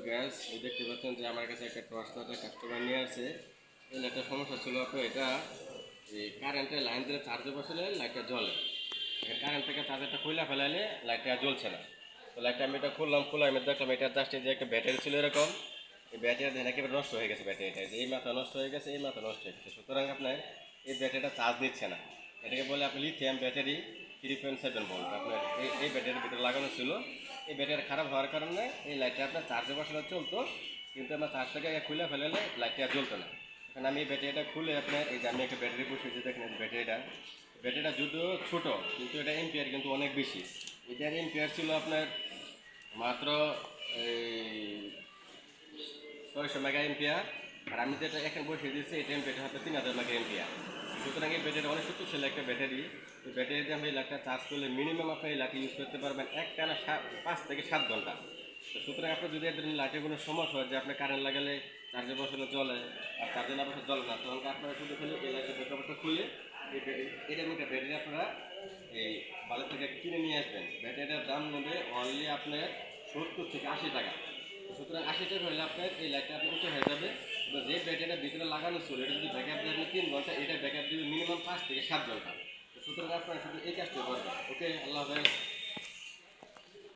Gas এই দেখতে পাচ্ছেন যে আমার কাছে একটা টর্চ লাইটের কাস্টমার নিয়ে আসছে। এই একটা সমস্যা ছিল আপনার, এটা এই কারেন্টের লাইন দিলে চার্জে বসালে লাইটটা জ্বলে, কারেন্ট থেকে চার্জারটা খুলে ফেলালে লাইটটা আর জ্বলছে না। তো লাইটটা আমি এটা খুললাম, আমি দেখলাম এটা জাস্ট এই যে একটা ব্যাটারি ছিল এরকম, এই ব্যাটারিটা দেখেন একেবারে নষ্ট হয়ে গেছে। ব্যাটারিটা এই মাথা নষ্ট হয়ে গেছে, এই মাথা নষ্ট হয়ে গেছে। সুতরাং আপনার এই ব্যাটারিটা চার্জ নিচ্ছে না। এটাকে বলে আপনি লিথিয়াম ব্যাটারি 3.7 ভোল্ট আপনার এই ব্যাটারির ভিতরে লাগানো ছিল। এই ব্যাটারি খারাপ হওয়ার কারণে এই লাইটটা আপনার চার্জে বসানো চলতো, কিন্তু আমার চার্জটাকে খুলে ফেলালে লাইটটা আর জ্বলতো না। এখন আমি এই ব্যাটারিটা খুলে আপনার এই যে আমি একটা ব্যাটারি বসিয়েছি, দেখেন ব্যাটারিটা যদিও ছোটো কিন্তু এটা এম্পিয়ার কিন্তু অনেক বেশি। এটার এম্পিয়ার ছিল আপনার মাত্র এই 600 মেগা এম্পিয়ার, আর আমি যেটা এখন বসিয়ে দিচ্ছি এটা এম্পিয়ার হচ্ছে 3000 মেগা এম্পিয়ার। সুতরাং এই ব্যাটারি অনেক শক্তিশালী একটা ব্যাটারি। এই ব্যাটারি দিয়ে আপনি এই লাইটটা চার্জ করলে মিনিমাম আপনি এই লাইটটা ইউজ করতে পারবেন এক টানা 5 থেকে 7 ঘন্টা। তো সুতরাং আপনার যদি এদের লাইটের কোনো সমস্যা হয় যে আপনি কারেন্ট লাগালে চার্জে বসালে জ্বলে আর চার্জে না বসে জ্বলে না, তখন আপনারা শুধু খালি এই লাইটের ব্যাকআপটা খুলে এই এরকম একটা ব্যাটারি আপনারা এই বাজার থেকে কিনে নিয়ে আসবেন। ব্যাটারিটার দাম নেবে অনলি আপনার 70 থেকে 80 টাকা। সুতরাং 80 টাকা হলে আপনার এই লাইটটা আপনার উঁচু হয়ে যাবে। এবার যে ব্যাটারিটা ভিতরে লাগানো ছিল এটা যদি ব্যাকআপ দেবেন 3 ঘন্টা, এটা ব্যাকআপ দেবে মিনিমাম 5 থেকে 7 ঘন্টা। সুতরাং আপনারা শুধু এই কাজটা করবেন। ওকে, আল্লাহ হাফেজ।